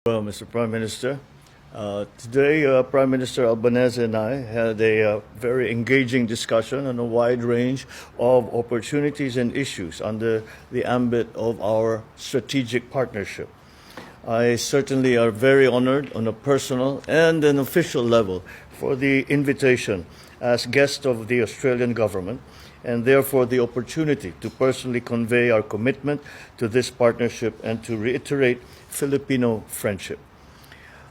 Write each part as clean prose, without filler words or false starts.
Well, Mr. Prime Minister, today Prime Minister Albanese and I had a very engaging discussion on a wide range of opportunities and issues under the ambit of our strategic partnership. I certainly are very honored on a personal and an official level for the invitation as guest of the Australian government, and therefore the opportunity to personally convey our commitment to this partnership and to reiterate Filipino friendship.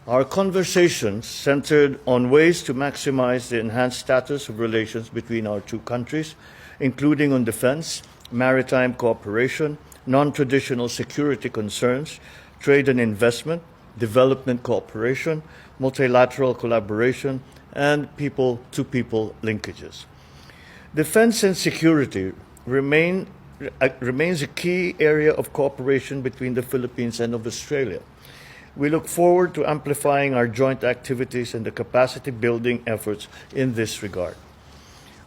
Our conversations centered on ways to maximize the enhanced status of relations between our two countries, including on defense, maritime cooperation, non-traditional security concerns, trade and investment, development cooperation, multilateral collaboration, and people-to-people linkages. Defense and security remains a key area of cooperation between the Philippines and of Australia. We look forward to amplifying our joint activities and the capacity building efforts in this regard.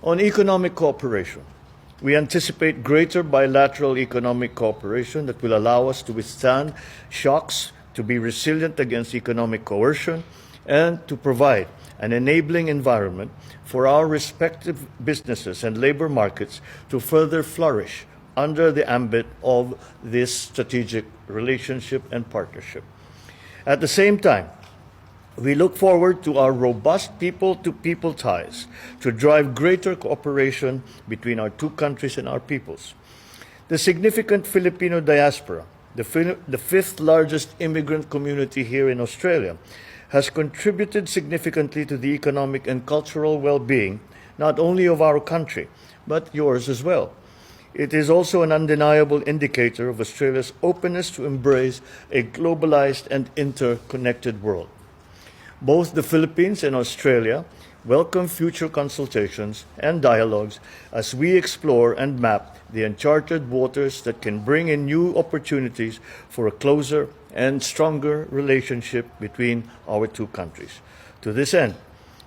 On economic cooperation, we anticipate greater bilateral economic cooperation that will allow us to withstand shocks, to be resilient against economic coercion, and to provide an enabling environment for our respective businesses and labor markets to further flourish under the ambit of this strategic relationship and partnership. At the same time, we look forward to our robust people-to-people ties to drive greater cooperation between our two countries and our peoples. The significant Filipino diaspora, the fifth largest immigrant community here in Australia, has contributed significantly to the economic and cultural well-being, not only of our country, but yours as well. It is also an undeniable indicator of Australia's openness to embrace a globalized and interconnected world. Both the Philippines and Australia welcome future consultations and dialogues as we explore and map the uncharted waters that can bring in new opportunities for a closer and stronger relationship between our two countries. To this end,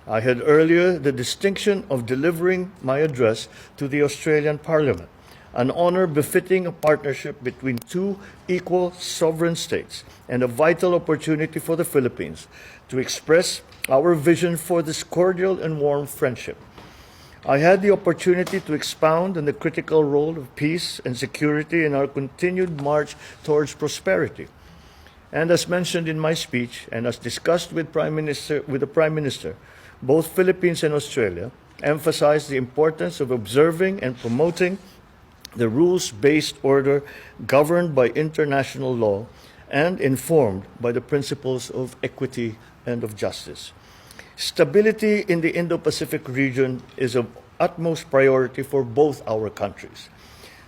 I had earlier the distinction of delivering my address to the Australian Parliament, an honor befitting a partnership between two equal sovereign states and a vital opportunity for the Philippines to express our vision for this cordial and warm friendship. I had the opportunity to expound on the critical role of peace and security in our continued march towards prosperity. And as mentioned in my speech and as discussed with the Prime Minister, both Philippines and Australia emphasized the importance of observing and promoting the rules-based order governed by international law and informed by the principles of equity and of justice. Stability in the Indo-Pacific region is of utmost priority for both our countries.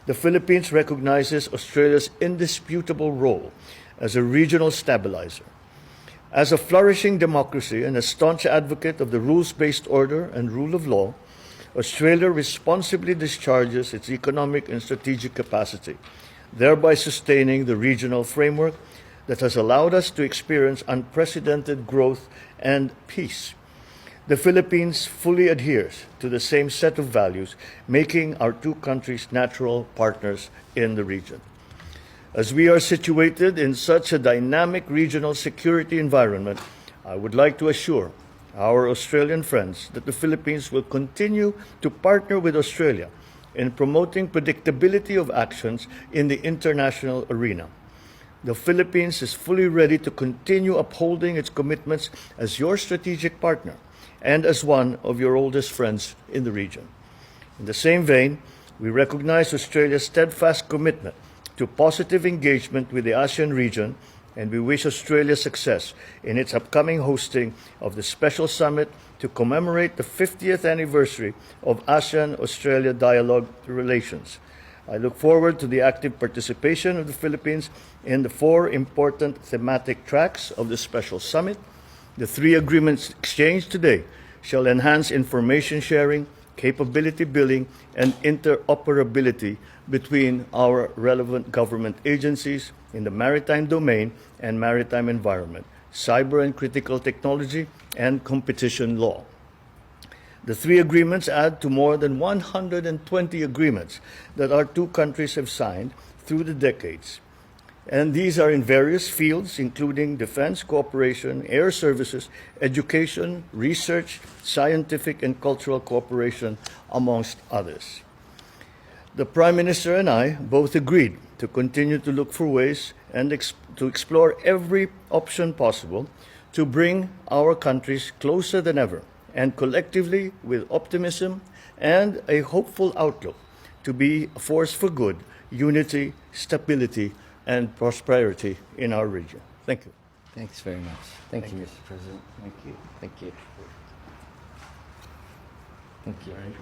The Philippines recognizes Australia's indisputable role as a regional stabilizer. As a flourishing democracy and a staunch advocate of the rules-based order and rule of law, Australia responsibly discharges its economic and strategic capacity, thereby sustaining the regional framework that has allowed us to experience unprecedented growth and peace. The Philippines fully adheres to the same set of values, making our two countries natural partners in the region. As we are situated in such a dynamic regional security environment, I would like to assure our Australian friends that the Philippines will continue to partner with Australia in promoting predictability of actions in the international arena. The Philippines is fully ready to continue upholding its commitments as your strategic partner and as one of your oldest friends in the region. In the same vein, we recognize Australia's steadfast commitment to positive engagement with the ASEAN region, and we wish Australia success in its upcoming hosting of the Special Summit to commemorate the 50th anniversary of ASEAN-Australia dialogue relations. I look forward to the active participation of the Philippines in the four important thematic tracks of the Special Summit. The three agreements exchanged today shall enhance information sharing, capability building, and interoperability between our relevant government agencies in the maritime domain and maritime environment, cyber and critical technology, and competition law. The three agreements add to more than 120 agreements that our two countries have signed through the decades. And these are in various fields, including defense, cooperation, air services, education, research, scientific and cultural cooperation, amongst others. The Prime Minister and I both agreed to continue to look for ways and to explore every option possible to bring our countries closer than ever, and collectively, with optimism and a hopeful outlook, to be a force for good, unity, stability, and prosperity in our region. Thank you. Thanks very much. Thank you, Mr. President. Thank you. Thank you. Thank you. Right.